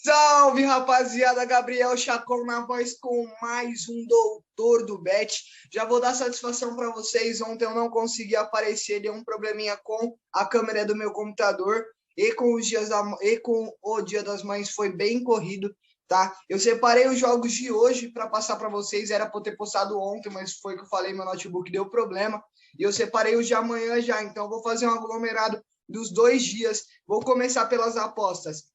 Salve, rapaziada! Gabriel Chacon na voz com mais um Doutor do Bet. Já vou dar satisfação para vocês. Ontem eu não consegui aparecer, deu um probleminha com a câmera do meu computador e com o Dia das Mães foi bem corrido, tá? Eu separei os jogos de hoje para passar para vocês. Era para eu ter postado ontem, mas foi que eu falei, meu notebook deu problema. E eu separei os de amanhã já, então eu vou fazer um aglomerado dos 2 dias. Vou começar pelas apostas.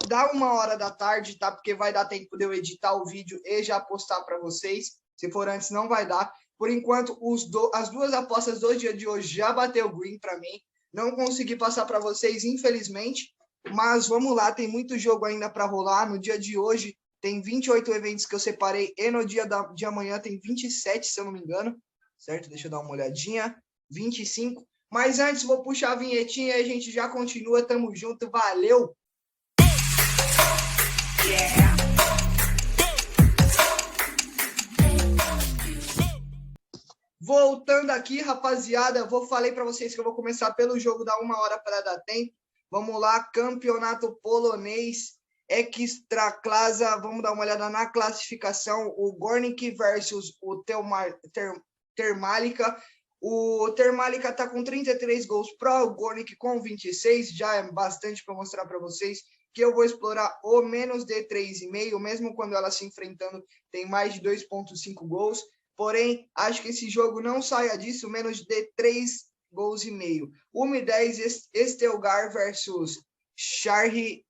Dá 1h da tarde, tá? Porque vai dar tempo de eu editar o vídeo e já postar para vocês. Se for antes, não vai dar. Por enquanto, as duas apostas do dia de hoje já bateu green para mim. Não consegui passar para vocês, infelizmente. Mas vamos lá, tem muito jogo ainda para rolar. No dia de hoje tem 28 eventos que eu separei. E no dia de amanhã tem 27, se eu não me engano. Certo? Deixa eu dar uma olhadinha. 25. Mas antes, vou puxar a vinhetinha e a gente já continua. Tamo junto. Valeu! Voltando aqui, rapaziada, falei para vocês que eu vou começar pelo jogo da 1h para dar tempo. Vamos lá, campeonato polonês, Ekstraklasa. Vamos dar uma olhada na classificação. O Górnik versus o Termalika. O Termalika tá com 33 gols pro, o Górnik com 26. Já é bastante para mostrar para vocês que eu vou explorar o menos de 3,5, mesmo quando ela se enfrentando tem mais de 2,5 gols. Porém, acho que esse jogo não saia disso, menos de 3,5 gols. 1,10 Estelgar versus Charri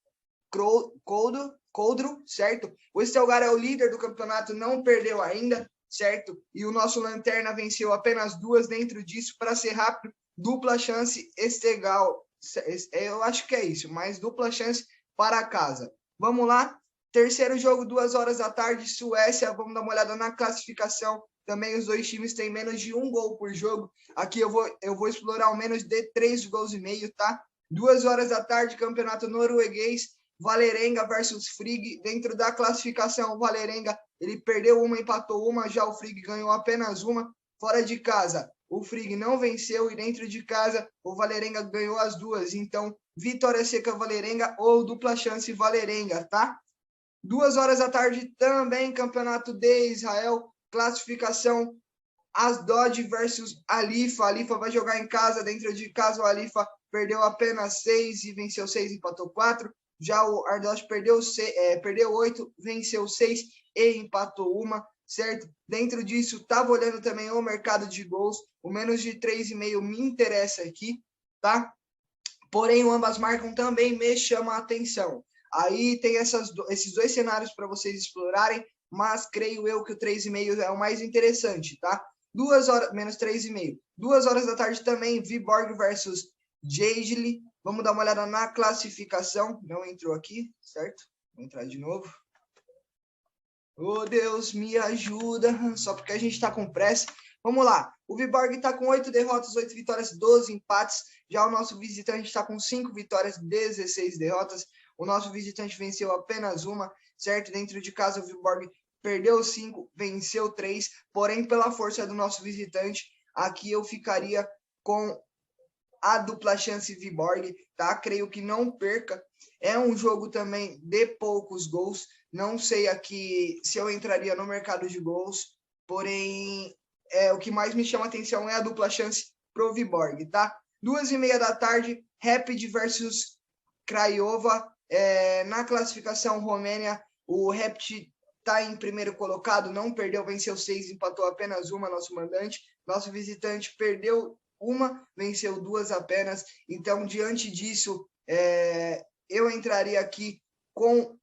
Coldro, certo? O Estelgar é o líder do campeonato, não perdeu ainda, certo? E o nosso Lanterna venceu apenas 2 dentro disso. Para ser rápido, dupla chance Estegal. Eu acho que é isso, mas dupla chance para casa. Vamos lá? Terceiro jogo, 2h da tarde, Suécia. Vamos dar uma olhada na classificação. Também os dois times têm menos de 1 gol por jogo. Aqui eu vou explorar o menos de 3,5 gols, tá? 2h da tarde, campeonato norueguês. Valerenga versus Frigg. Dentro da classificação, o Valerenga ele perdeu uma, empatou uma. Já o Frigg ganhou apenas uma. Fora de casa, o Frigg não venceu. E dentro de casa, o Valerenga ganhou as duas. Então, vitória seca Valerenga ou dupla chance Valerenga, tá? 2h da tarde também, campeonato de Israel, classificação Asdod versus Alifa. A Alifa vai jogar em casa, dentro de casa o Alifa perdeu apenas 6 e venceu 6, empatou 4. Já o Asdod perdeu 8, venceu 6 e empatou 1, certo? Dentro disso, estava olhando também o mercado de gols, o menos de 3,5 me interessa aqui, tá? Porém, o ambas marcam também me chama a atenção. Aí tem esses dois cenários para vocês explorarem, mas creio eu que o 3,5 é o mais interessante, tá? 2h, menos 3,5. 2h da tarde também, Viborg versus Jadley. Vamos dar uma olhada na classificação. Não entrou aqui, certo? Vou entrar de novo. Oh, Deus, me ajuda. Só porque a gente está com pressa. Vamos lá. O Viborg está com 8 derrotas, 8 vitórias, 12 empates. Já o nosso visitante está com 5 vitórias, 16 derrotas. O nosso visitante venceu apenas uma, certo? Dentro de casa, o Viborg perdeu 5, venceu 3. Porém, pela força do nosso visitante, aqui eu ficaria com a dupla chance Viborg, tá? Creio que não perca. É um jogo também de poucos gols. Não sei aqui se eu entraria no mercado de gols. Porém, o que mais me chama a atenção é a dupla chance pro Viborg, tá? 2h30 da tarde, Rapid versus Craiova. Na classificação Romênia, o Rapid está em primeiro colocado, não perdeu, venceu 6, empatou apenas uma, nosso mandante. Nosso visitante perdeu uma, venceu 2 apenas. Então, diante disso, eu entraria aqui com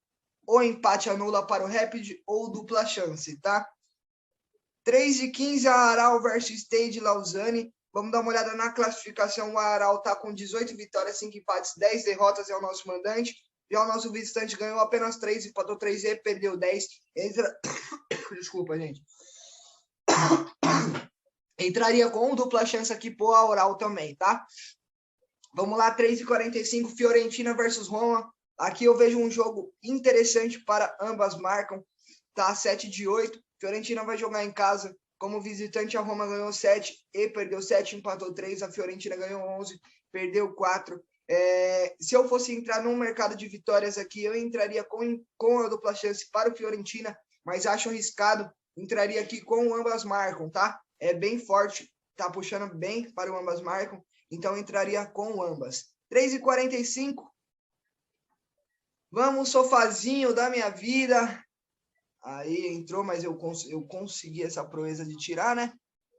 o empate anula para o Rapid ou dupla chance, tá? 3h15, Aral versus Stade Lausanne. Vamos dar uma olhada na classificação. O Aral está com 18 vitórias, 5 empates, 10 derrotas, é o nosso mandante. Já o nosso visitante ganhou apenas 3, empatou 3 e perdeu 10. Desculpa, gente. Entraria com dupla chance aqui pro Aral também, tá? Vamos lá, 3h45, Fiorentina versus Roma. Aqui eu vejo um jogo interessante para ambas marcam. Tá, 7/8. Fiorentina vai jogar em casa. Como visitante, a Roma ganhou 7 e perdeu 7, empatou 3. A Fiorentina ganhou 11, perdeu 4. Se eu fosse entrar num mercado de vitórias aqui, eu entraria com a dupla chance para o Fiorentina, mas acho arriscado, entraria aqui com o ambas marcam, tá? É bem forte, tá puxando bem para o ambas marcam, então entraria com o ambas. 3,45. Vamos, sofazinho da minha vida. Aí entrou, mas eu consegui essa proeza de tirar, né?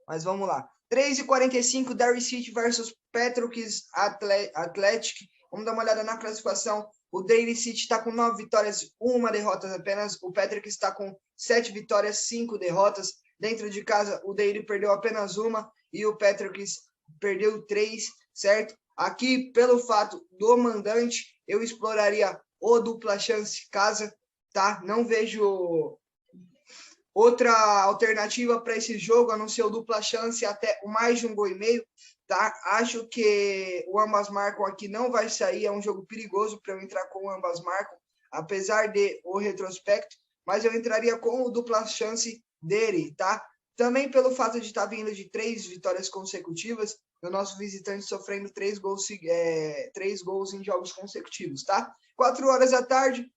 Mas vamos lá. 3,45, Derry City versus Petrokis Athletic. Vamos dar uma olhada na classificação. O Derry City está com 9 vitórias, 1 derrota apenas. O Petrokis está com 7 vitórias, 5 derrotas. Dentro de casa, o Derry perdeu apenas 1 e o Petrokis perdeu 3, certo? Aqui, pelo fato do mandante, eu exploraria o dupla chance casa, tá? Não vejo outra alternativa para esse jogo, a não ser o dupla chance até mais de 1,5 gols, tá? Acho que o ambas marcam aqui não vai sair, é um jogo perigoso para eu entrar com o ambas marcam, apesar de o retrospecto, mas eu entraria com o dupla chance dele, tá? Também pelo fato de estar vindo de 3 vitórias consecutivas, o nosso visitante sofrendo 3 gols em jogos consecutivos, tá? 4 horas da tarde,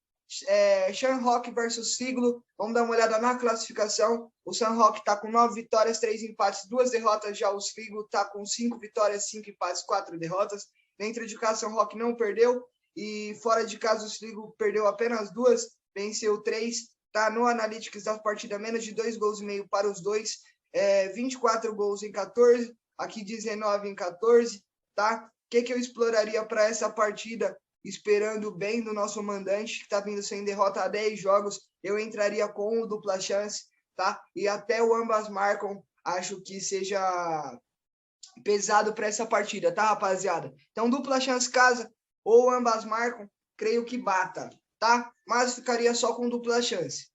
Shamrock versus Siglo. Vamos dar uma olhada na classificação. O Shamrock está com 9 vitórias, 3 empates, 2 derrotas. Já o Siglo está com 5 vitórias, 5 empates, 4 derrotas. Dentro de casa, o Shamrock não perdeu. E fora de casa, o Siglo perdeu apenas 2, venceu 3. Está no Analytics da partida, menos de 2,5 gols para os dois. 24 gols em 14. Aqui 19 em 14. Tá? O que eu exploraria para essa partida? Esperando bem do nosso mandante, que está vindo sem derrota há 10 jogos, eu entraria com o dupla chance, tá? E até o ambas marcam, acho que seja pesado para essa partida, tá, rapaziada? Então, dupla chance casa ou ambas marcam, creio que bata, tá? Mas ficaria só com dupla chance.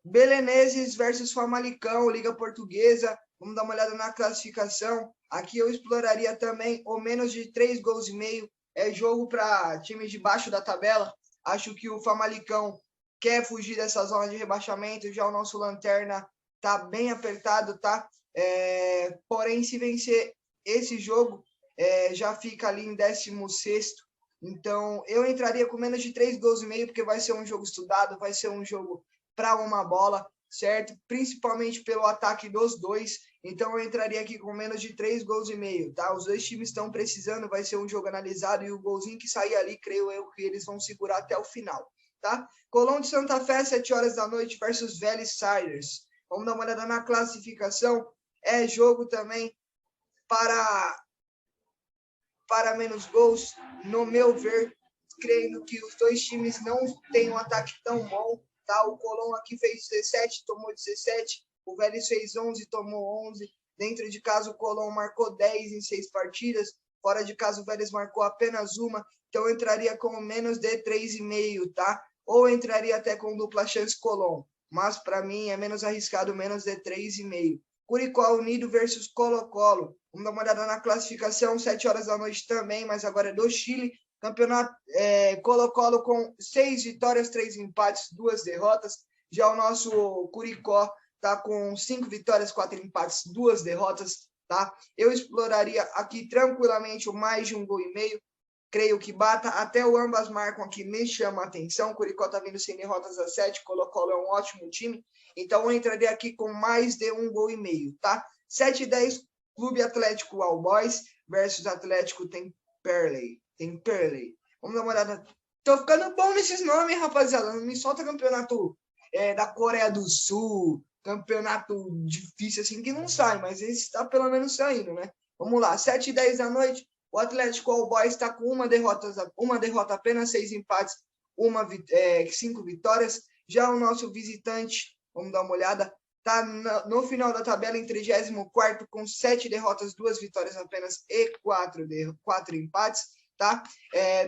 Belenenses versus Famalicão, Liga Portuguesa. Vamos dar uma olhada na classificação. Aqui eu exploraria também o menos de 3,5 gols. É jogo para times de baixo da tabela. Acho que o Famalicão quer fugir dessa zona de rebaixamento. Já o nosso Lanterna tá bem apertado, tá? Porém, se vencer esse jogo, já fica ali em 16º. Então, eu entraria com menos de 3,5 gols, porque vai ser um jogo estudado, vai ser um jogo para uma bola, certo? Principalmente pelo ataque dos dois. Então, eu entraria aqui com menos de 3,5 gols, tá? Os dois times estão precisando, vai ser um jogo analisado e o golzinho que sair ali, creio eu que eles vão segurar até o final, tá? Colón de Santa Fé, 7 horas da noite versus Vélez Sarsfield. Vamos dar uma olhada na classificação. É jogo também para menos gols, no meu ver, creio que os dois times não têm um ataque tão bom, tá? O Colón aqui fez 17, tomou 17, o Vélez fez 11, tomou 11. Dentro de casa, o Colón marcou 10 em 6 partidas, fora de casa, o Vélez marcou apenas uma, então eu entraria com menos de 3,5, tá? Ou entraria até com dupla chance Colón, mas para mim é menos arriscado, menos de 3,5. Curicó Unido versus Colo-Colo. Vamos dar uma olhada na classificação, 7 horas da noite também, mas agora é do Chile. Campeonato Colo-Colo com 6 vitórias, 3 empates, 2 derrotas. Já o nosso Curicó está com 5 vitórias, 4 empates, 2 derrotas. Tá? Eu exploraria aqui tranquilamente o mais de 1,5 gols. Creio que bata. Até o ambas marcam aqui, me chama a atenção. Curicó está vindo sem derrotas a 7. Colo-Colo é um ótimo time. Então, eu entraria aqui com mais de 1,5 gols, tá? 7,10, Clube Atlético All Boys versus Atlético Temperley. Vamos dar uma olhada. Tô ficando bom nesses nomes, rapaziada. Não me solta campeonato da Coreia do Sul, campeonato difícil assim que não sai, mas esse está pelo menos saindo, né? Vamos lá, 7h10 da noite. O Atlético All Boys está com uma derrota apenas, 6 empates, 5 vitórias. Já o nosso visitante, vamos dar uma olhada, está no final da tabela em 34º, com 7 derrotas, 2 vitórias apenas e 4 empates. Tá?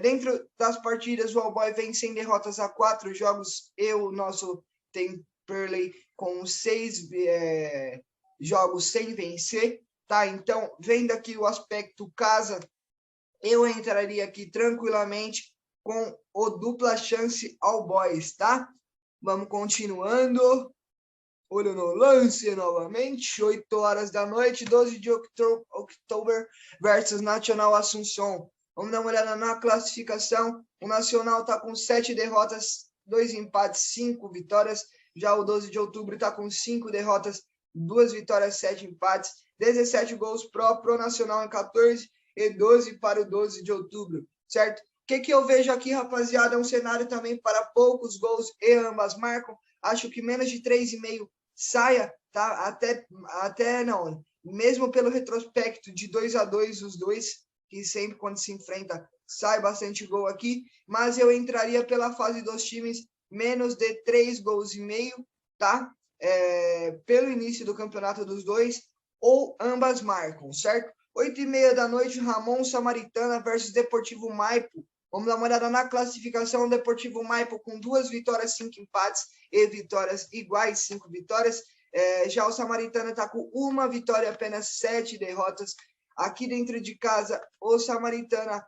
Dentro das partidas, o All Boy vem sem derrotas a 4 jogos e o nosso Temperley com 6 jogos sem vencer. Tá? Então, vendo aqui o aspecto casa, eu entraria aqui tranquilamente com o dupla chance All Boys, tá? Vamos continuando. Olho no lance novamente. 8 horas da noite, 12 de outubro versus Nacional Assunção. Vamos dar uma olhada na classificação. O Nacional está com 7 derrotas, 2 empates, 5 vitórias. Já o 12 de outubro está com 5 derrotas, 2 vitórias, 7 empates. 17 gols pro Nacional em 14 e 12 para o 12 de outubro, certo? O que eu vejo aqui, rapaziada, é um cenário também para poucos gols e ambas marcam. Acho que menos de 3,5 saia, tá? Até não, mesmo pelo retrospecto de 2-2 os dois, que sempre quando se enfrenta sai bastante gol aqui, mas eu entraria pela fase dos times menos de 3 gols e meio, tá? Pelo início do campeonato dos dois, ou ambas marcam, certo? 8h30 da noite, Ramon Samaritana versus Deportivo Maipo. Vamos dar uma olhada na classificação. Deportivo Maipo com 2 vitórias, 5 empates e vitórias iguais, 5 vitórias. Já o Samaritana está com 1 vitória e apenas 7 derrotas. Aqui dentro de casa, o Samaritana,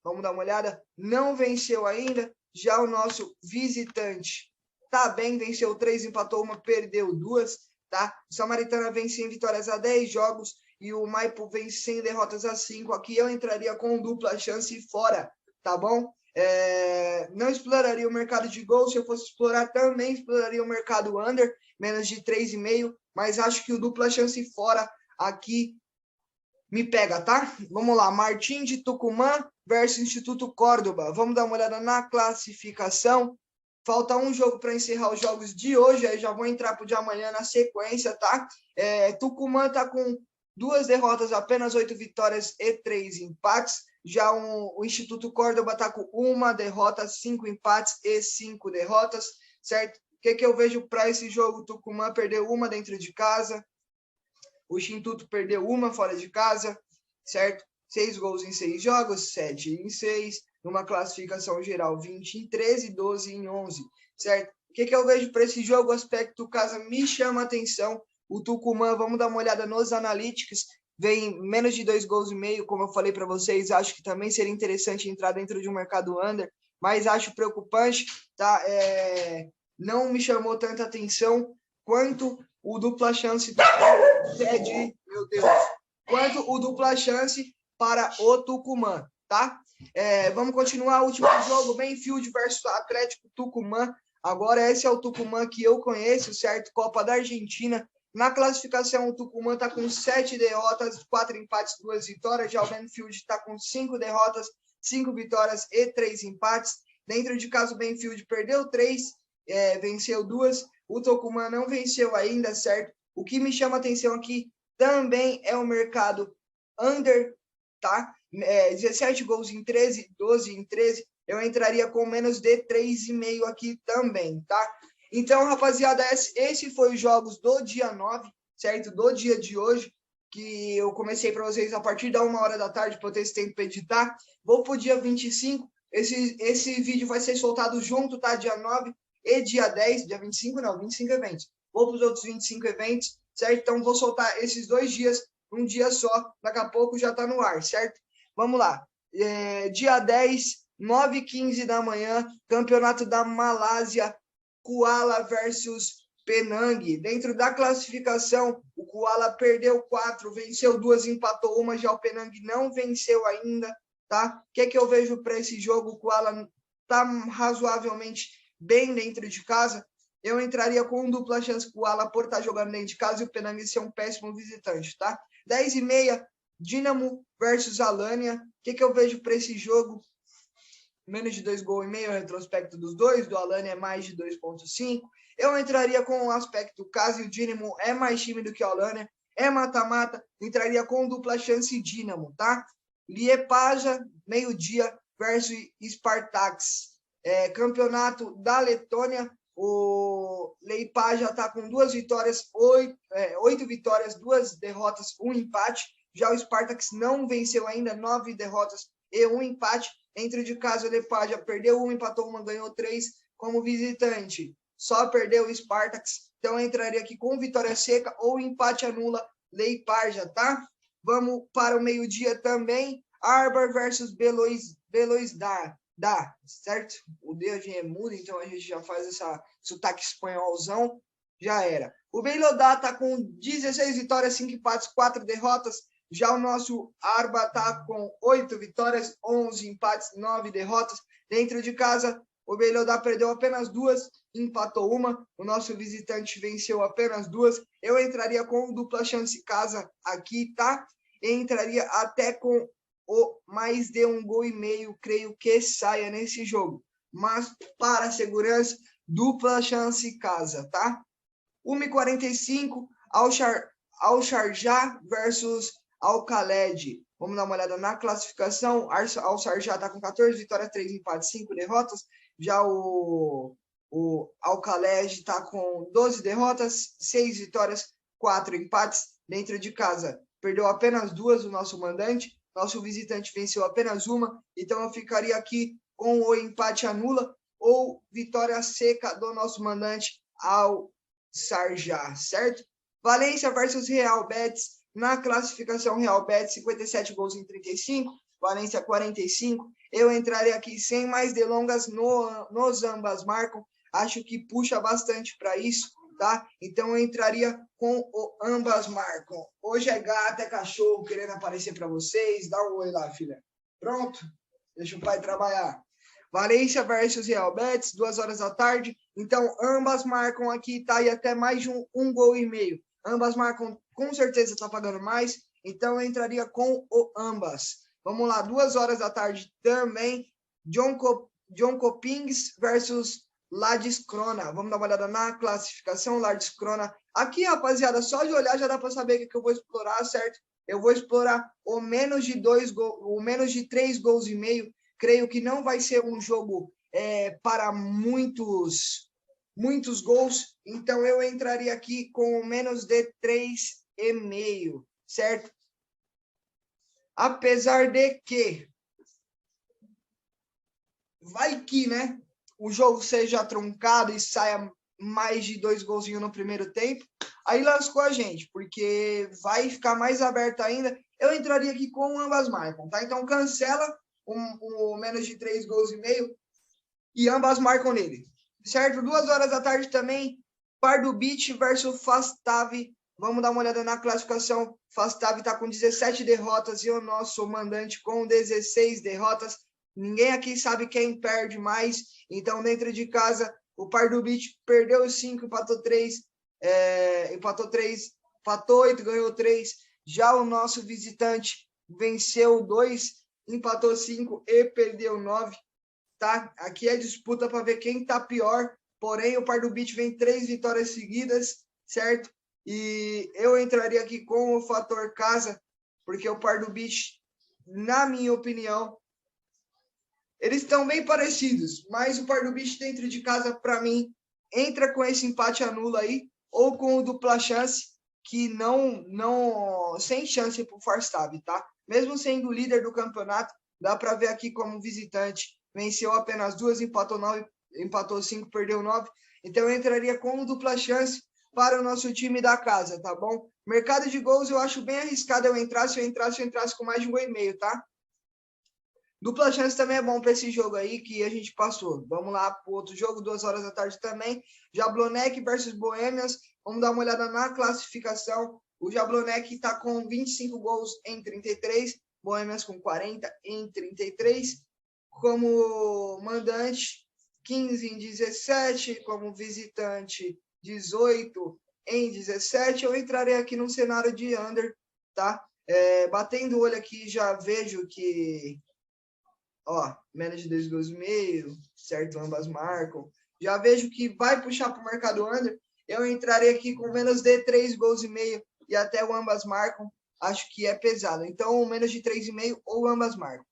vamos dar uma olhada, não venceu ainda. Já o nosso visitante tá bem, venceu 3, empatou 1, perdeu 2, tá? O Samaritana vem sem vitórias a 10 jogos e o Maipo vem sem derrotas a 5. Aqui eu entraria com dupla chance fora, tá bom? Não exploraria o mercado de gols. Se eu fosse explorar, também exploraria o mercado under, menos de 3,5, mas acho que o dupla chance fora aqui me pega, tá? Vamos lá, Martim de Tucumã versus Instituto Córdoba. Vamos dar uma olhada na classificação. Falta um jogo para encerrar os jogos de hoje, aí já vou entrar para o de amanhã na sequência, tá? Tucumã está com 2 derrotas, apenas 8 vitórias e 3 empates. Já o Instituto Córdoba está com 1 derrota, 5 empates e 5 derrotas, certo? O que eu vejo para esse jogo? Tucumã perdeu 1 dentro de casa, o Instituto perdeu 1 fora de casa, certo? 6 gols em 6 jogos, 7 em 6, numa classificação geral 20 em 13, 12 em 11, certo? O que eu vejo para esse jogo? O aspecto casa me chama a atenção. O Tucumã, vamos dar uma olhada nos analytics, vem menos de 2 gols e meio, como eu falei para vocês. Acho que também seria interessante entrar dentro de um mercado under, mas acho preocupante, tá? Não me chamou tanta atenção quanto o dupla chance quanto o dupla chance para o Tucumã, tá? Vamos continuar o último jogo, Benfield versus Atlético Tucumã. Agora esse é o Tucumã que eu conheço, certo? Copa da Argentina. Na classificação, o Tucumã está com 7 derrotas, 4 empates, 2 vitórias. Já o Benfield está com 5 derrotas, 5 vitórias e 3 empates. Dentro de casa, o Benfield perdeu 3, venceu 2. O Tucumã não venceu ainda, certo? O que me chama a atenção aqui também é o mercado under, tá? 17 gols em 13, 12 em 13. Eu entraria com menos de 3,5 aqui também, tá? Então, rapaziada, esse foi os jogos do dia 9, certo? Do dia de hoje, que eu comecei para vocês a partir da 1h da tarde, para eu ter esse tempo para editar. Vou para o dia 25. Esse vídeo vai ser soltado junto, tá? Dia 9 e dia 10. Dia 25 não, 25 eventos. Vou para os outros 25 eventos, certo? Então, vou soltar esses 2 dias, um dia só. Daqui a pouco já está no ar, certo? Vamos lá. Dia 10, 9h15 da manhã, Campeonato da Malásia, Kuala versus Penang. Dentro da classificação, o Kuala perdeu 4, venceu 2, empatou 1. Já o Penang não venceu ainda, tá? O que eu vejo para esse jogo? O Kuala está razoavelmente bem dentro de casa. Eu entraria com um dupla chance Kuala por estar jogando dentro de casa e o Penang ser um péssimo visitante, tá? 10h30, Dinamo versus Alanya. O que eu vejo para esse jogo? Menos de 2,5 gols, retrospecto dos dois. Do Alanya é mais de 2,5. Eu entraria com o aspecto casa e o Dinamo é mais time do que o Alanya. É mata-mata. Entraria com dupla chance Dinamo, tá? Liepaja, meio-dia, versus Spartaks. Campeonato da Letônia. O Liepaja está com 2 vitórias, 8 vitórias, 2 derrotas, 1 empate. Já o Spartaks não venceu ainda, 9 derrotas e 1 empate. Dentro de casa, o Liepaja perdeu 1, empatou 1, ganhou 3 como visitante. Só perdeu o Spartaks. Então, eu entraria aqui com vitória seca ou empate anula Liepaja, tá? Vamos para o meio-dia também. Arbor versus Belouizdad, certo? O D é mudo, então a gente já faz essa sotaque espanholzão. Já era. O Belouizdad está com 16 vitórias, 5 empates, 4 derrotas. Já o nosso Arba está com 8 vitórias, 11 empates, 9 derrotas. Dentro de casa, o Belodá perdeu apenas 2, empatou 1. O nosso visitante venceu apenas 2. Eu entraria com dupla chance casa aqui, tá? E entraria até com o mais de 1,5 gols, creio que saia nesse jogo. Mas, para segurança, dupla chance casa, tá? 1h45, Al-Sharjah versus Al-Khaled. Vamos dar uma olhada na classificação. Al-Sharjah está com 14 vitórias, 3 empates, 5 derrotas. Já o Al-Khaled está com 12 derrotas, 6 vitórias, 4 empates. Dentro de casa, perdeu apenas 2 o nosso mandante. Nosso visitante venceu apenas 1. Então, eu ficaria aqui com o empate anula ou vitória seca do nosso mandante Al-Sharjah, certo? Valência versus Real Betis. Na classificação, Real Betis, 57 gols em 35. Valência, 45. Eu entrarei aqui sem mais delongas nos ambas marcam. Acho que puxa bastante para isso, tá? Então, eu entraria com o ambas marcam. Hoje é gato, é cachorro querendo aparecer para vocês. Dá um oi lá, filha. Pronto? Deixa o pai trabalhar. Valência versus Real Betis, 2h da tarde. Então, ambas marcam aqui, tá? E até mais de um gol e meio. Ambas marcam, com certeza tá pagando mais. Então, eu entraria com o ambas. Vamos lá, 2h da tarde também. Jönköpings versus Landskrona. Vamos dar uma olhada na classificação, Landskrona. Aqui, rapaziada, só de olhar já dá para saber o que eu vou explorar, certo? Eu vou explorar o menos de 3 gols e meio. Creio que não vai ser um jogo para muitos gols. Então, eu entraria aqui com menos de 3,5, certo? Apesar de que vai que, né? O jogo seja truncado e saia mais de 2 golzinhos no primeiro tempo. Aí lascou a gente, porque vai ficar mais aberto ainda. Eu entraria aqui com ambas marcam, tá? Então, cancela o menos de 3 gols e meio e ambas marcam nele, certo? 2h da tarde também, Pardubice versus Falstaff. Vamos dar uma olhada na classificação. Falstaff está com 17 derrotas e o nosso mandante com 16 derrotas. Ninguém aqui sabe quem perde mais. Então, dentro de casa, o Pardubice perdeu 5, empatou 3, empatou 8, ganhou 3. Já o nosso visitante venceu 2, empatou 5 e perdeu 9, tá? Aqui é disputa para ver quem tá pior, porém o Pardubice vem 3 vitórias seguidas, certo? E eu entraria aqui com o fator casa, porque o Pardubice, na minha opinião, eles estão bem parecidos, mas o Pardubice dentro de casa, para mim, entra com esse empate anula aí, ou com o dupla chance, que sem chance para o Falstaff, tá? Mesmo sendo líder do campeonato, dá para ver aqui como visitante, venceu apenas 2, empatou 5, perdeu 9. Então, eu entraria com dupla chance para o nosso time da casa, tá bom? Mercado de gols, eu acho bem arriscado eu entrar, se eu entrasse com mais de 1,5 gol, tá? Dupla chance também é bom para esse jogo aí que a gente passou. Vamos lá para o outro jogo, 2h da tarde também. Jablonec versus Bohemians. Vamos dar uma olhada na classificação. O Jablonec está com 25 gols em 33. Bohemians com 40 em 33. Como mandante, 15 em 17. Como visitante, 18 em 17. Eu entrarei aqui num cenário de under, tá? Batendo o olho aqui, já vejo que... Ó, menos de 2 gols e meio, certo? Ambas marcam. Já vejo que vai puxar para o mercado under. Eu entrarei aqui com menos de 3 gols e meio e até o ambas marcam. Acho que é pesado. Então, menos de 3,5 ou ambas marcam.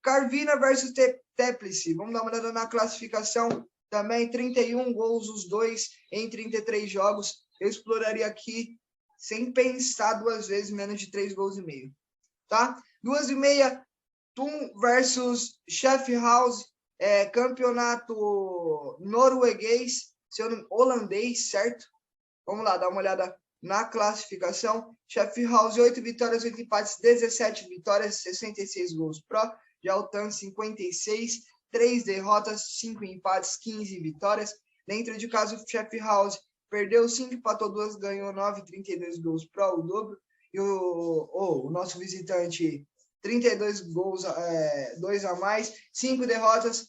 Karvina versus Teplice. Vamos dar uma olhada na classificação. Também 31 gols os dois em 33 jogos. Eu exploraria aqui, sem pensar 2 vezes, menos de 3 gols e meio. Tá? 2,5. Thun versus Sheffield, campeonato norueguês, holandês, certo? Vamos lá, dar uma olhada na classificação. Sheffield, 8 vitórias, 8 empates, 17 vitórias, 66 gols pró. Já o Thun, 56, 3 derrotas, 5 empates, 15 vitórias. Dentro de casa, o Sheffield perdeu 5, empatou 2, ganhou 9, 32 gols pró, o dobro. e o nosso visitante 32 gols, 2 a mais, 5 derrotas,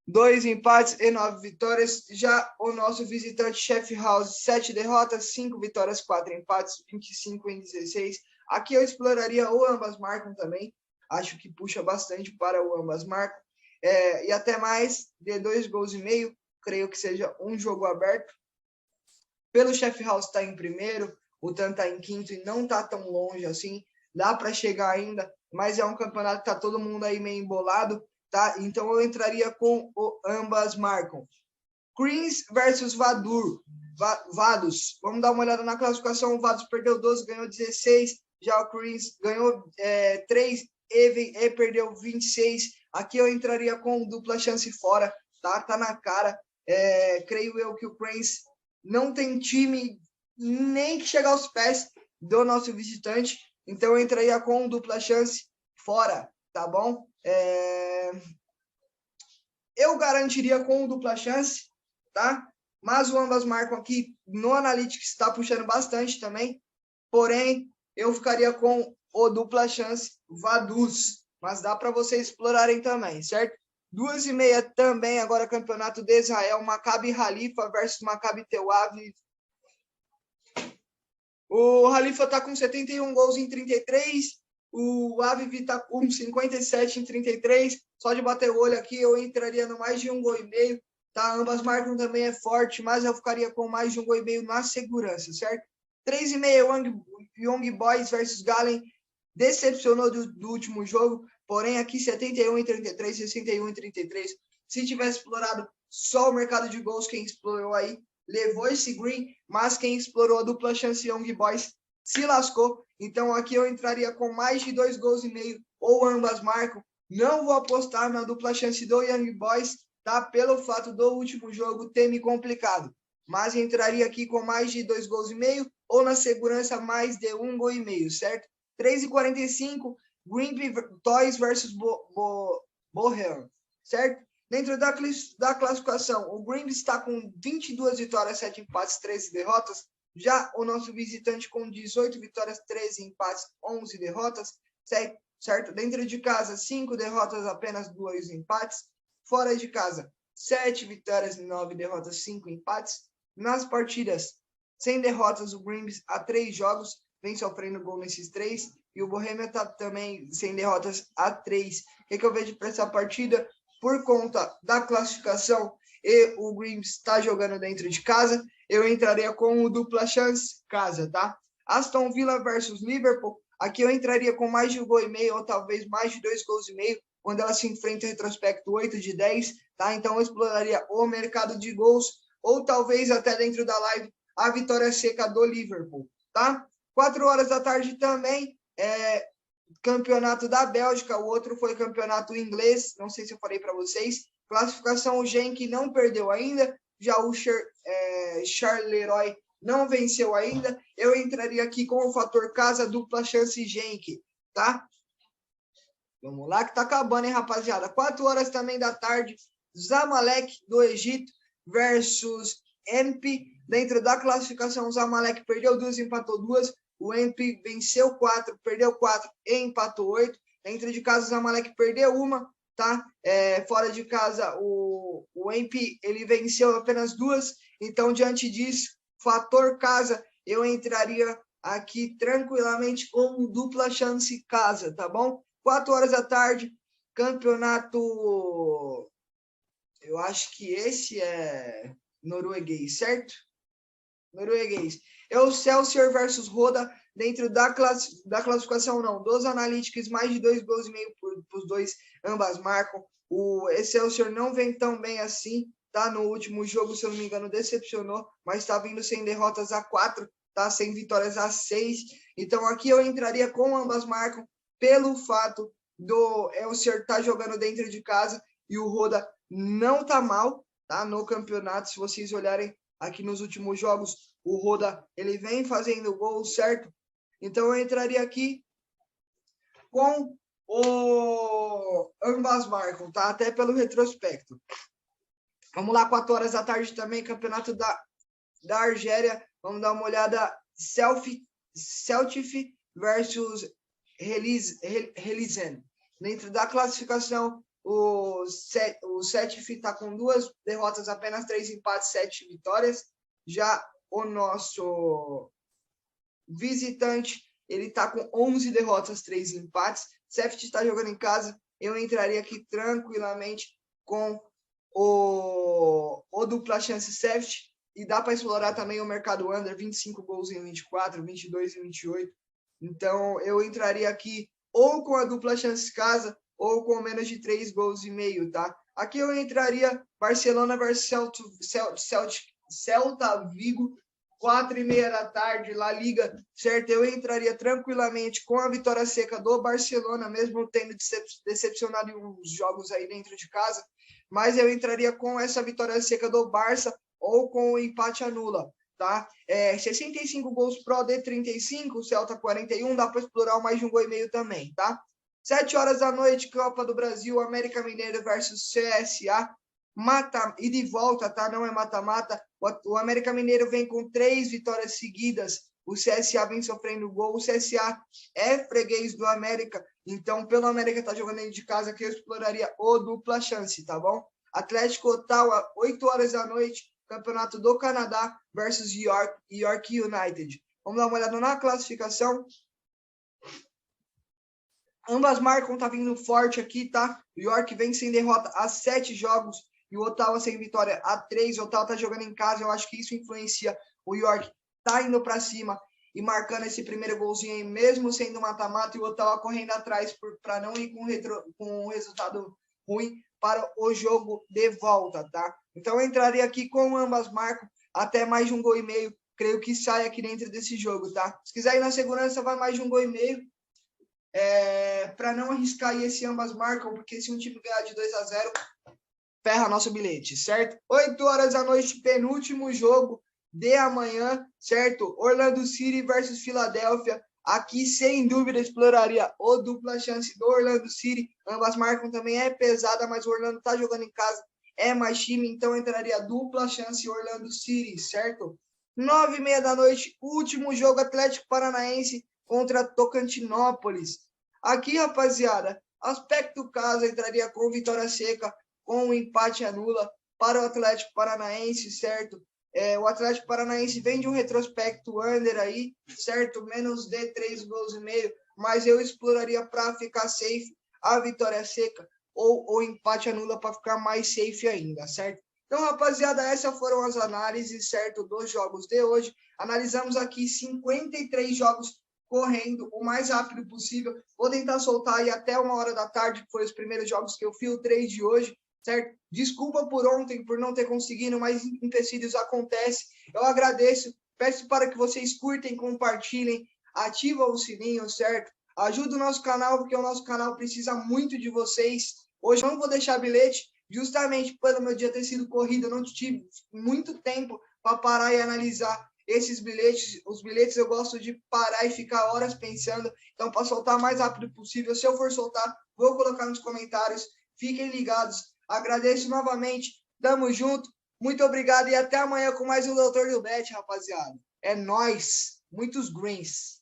2 empates e 9 vitórias. Já o nosso visitante Sheffield House, 7 derrotas, 5 vitórias, 4 empates, 25 em 16. Aqui eu exploraria o ambas marcam também. Acho que puxa bastante para o ambas marcam. E até mais de 2 gols e meio. Creio que seja um jogo aberto. Pelo Sheffield House está em primeiro, o TAM está em quinto e não está tão longe assim. Dá para chegar ainda, mas é um campeonato que está todo mundo aí meio embolado. Tá? Então eu entraria com o ambas marcam. Queens versus Vaduz. Vamos dar uma olhada na classificação. O Vaduz perdeu 12, ganhou 16. Já o Queens ganhou 3 e perdeu 26. Aqui eu entraria com dupla chance fora. Tá na cara. Creio eu que o Queens não tem time nem que chegar aos pés do nosso visitante. Então eu entraria com dupla chance fora. Tá bom? Eu garantiria com dupla chance, tá? Mas o ambas marcam aqui no Analytics está puxando bastante também. Porém, eu ficaria com o dupla chance Vaduz. Mas dá para vocês explorarem também, certo? 2h30 também, agora campeonato de Israel, Maccabi Haifa versus Maccabi Tel Aviv. O Haifa está com 71 gols em 33. O Aviv está com 57 em 33. Só de bater o olho aqui, eu entraria no mais de 1,5 gols. Tá? Ambas marcam também é forte, mas eu ficaria com mais de 1,5 gols na segurança, certo? 3h30, Young Boys versus Galen. Decepcionou do último jogo, porém aqui 71 em 33, 61 em 33. Se tivesse explorado só o mercado de gols, quem explorou aí levou esse green, mas quem explorou a dupla chance Young Boys se lascou. Então aqui eu entraria com mais de 2,5 gols ou ambas marcam. Não vou apostar na dupla chance do Young Boys, tá? Pelo fato do último jogo ter me complicado. Mas entraria aqui com mais de 2,5 gols ou na segurança mais de 1,5 gols, certo? 3h45, Grimby Toys versus Bohem, certo? Dentro da classificação, o Grimby está com 22 vitórias, 7 empates, 13 derrotas. Já o nosso visitante com 18 vitórias, 13 empates, 11 derrotas, certo? Dentro de casa, 5 derrotas, apenas 2 empates. Fora de casa, 7 vitórias, 9 derrotas, 5 empates. Nas partidas, sem derrotas, o Grimby há 3 jogos, vem sofrendo gol nesses 3. E o Bohemia está também sem derrotas há 3. O que eu vejo para essa partida? Por conta da classificação e o Grimby está jogando dentro de casa, eu entraria com o dupla chance casa, tá? Aston Villa versus Liverpool, aqui eu entraria com mais de 1,5 gols ou talvez mais de 2,5 gols, quando ela se enfrenta em retrospecto 8 de 10, tá? Então eu exploraria o mercado de gols, ou talvez até dentro da live, a vitória seca do Liverpool, tá? 4 horas da tarde também, campeonato da Bélgica, o outro foi campeonato inglês, não sei se eu falei para vocês. Classificação, o Genk não perdeu ainda, já o Charleroi não venceu ainda. Eu entraria aqui com o fator casa, dupla chance Genk, tá? Vamos lá que tá acabando, hein, rapaziada? 4 horas também da tarde, Zamalek do Egito versus NP. Dentro da classificação, o Zamalek perdeu 2, empatou 2. O NP venceu 4, perdeu 4 e empatou 8. Dentro de casa, o Zamalek perdeu 1, tá? Fora de casa, o NP ele venceu apenas 2. Então, diante disso, fator casa, eu entraria aqui tranquilamente com dupla chance casa, tá bom? 4 horas da tarde, campeonato. Eu acho que esse é norueguês, certo? Norueguês. Excelsior versus Roda, dentro da classificação, não, dos analytics, mais de 2,5 gols para os dois, ambas marcam. O Excelsior não vem tão bem assim, tá? No último jogo, se eu não me engano, decepcionou, mas está vindo sem derrotas a 4, tá? Sem vitórias a 6. Então aqui eu entraria com ambas marcam, pelo fato do Excelsior estar jogando dentro de casa e o Roda não tá mal, tá? No campeonato, se vocês olharem aqui nos últimos jogos, o Roda, ele vem fazendo gol, certo? Então, eu entraria aqui com o ambas marcam, tá? Até pelo retrospecto. Vamos lá, 4 horas da tarde também, campeonato da Argélia. Vamos dar uma olhada. Celtic versus Relisen. Dentro da classificação, o Sétif está com 2 derrotas, apenas 3 empates, 7 vitórias. Já o nosso visitante, ele está com 11 derrotas, 3 empates. Sétif está jogando em casa. Eu entraria aqui tranquilamente com o dupla chance Sétif. E dá para explorar também o mercado under, 25 gols em 24, 22 em 28. Então, eu entraria aqui ou com a dupla chance casa ou com menos de 3 gols e meio, tá? Aqui eu entraria Barcelona versus Celta Vigo, 4h30 da tarde, La Liga, certo? Eu entraria tranquilamente com a vitória seca do Barcelona, mesmo tendo decepcionado em uns jogos aí dentro de casa, mas eu entraria com essa vitória seca do Barça ou com o empate anula, tá? 65 gols pro de 35, Celta 41, dá para explorar mais de 1 gol e meio também, tá? 7 horas da noite, Copa do Brasil, América Mineiro versus CSA, mata e de volta, tá? Não é mata-mata. O América Mineiro vem com 3 vitórias seguidas, o CSA vem sofrendo gol, o CSA é freguês do América, então pelo América tá jogando dentro de casa, que eu exploraria o dupla chance, tá bom? Atlético Ottawa, 8 horas da noite, Campeonato do Canadá versus York United. Vamos dar uma olhada na classificação. Ambas marcam, tá vindo forte aqui, tá? O York vem sem derrota há 7 jogos e o Ottawa sem vitória há 3. O Ottawa tá jogando em casa, eu acho que isso influencia. O York tá indo para cima e marcando esse primeiro golzinho aí, mesmo sendo mata-mata, e o Ottawa correndo atrás para não ir com um resultado ruim para o jogo de volta, tá? Então, eu entraria aqui com ambas marcam, até mais de 1 gol e meio. Creio que sai aqui dentro desse jogo, tá? Se quiser ir na segurança, vai mais de 1 gol e meio. Para não arriscar aí esse ambas marcam, porque se um time ganhar de 2-0, ferra nosso bilhete, certo? 8 horas da noite, penúltimo jogo de amanhã, certo? Orlando City versus Filadélfia. Aqui, sem dúvida, exploraria o dupla chance do Orlando City. Ambas marcam também, é pesada, mas o Orlando tá jogando em casa, é mais time, então entraria dupla chance Orlando City, certo? 9h30 da noite, último jogo, Atlético Paranaense contra Tocantinópolis. Aqui, rapaziada, aspecto casa, entraria com vitória seca, com um empate anula para o Atlético Paranaense, certo? O Atlético Paranaense vem de um retrospecto under aí, certo? Menos de 3 gols e meio, mas eu exploraria para ficar safe a vitória seca ou o empate anula para ficar mais safe ainda, certo? Então, rapaziada, essas foram as análises, certo, dos jogos de hoje. Analisamos aqui 53 jogos correndo o mais rápido possível. Vou tentar soltar aí até 1h da tarde, que foi os primeiros jogos que eu filtrei de hoje, certo? Desculpa por ontem, por não ter conseguido, mas empecilhos acontecem. Eu agradeço, peço para que vocês curtem, compartilhem, ativam o sininho, certo? Ajuda o nosso canal, porque o nosso canal precisa muito de vocês. Hoje eu não vou deixar bilhete, justamente pelo meu dia ter sido corrido, eu não tive muito tempo para parar e analisar esses bilhetes. Os bilhetes eu gosto de parar e ficar horas pensando, então para soltar o mais rápido possível, se eu for soltar, vou colocar nos comentários, fiquem ligados. Agradeço novamente, tamo junto, muito obrigado e até amanhã com mais um Doutor do Bet, rapaziada. É nóis, muitos greens.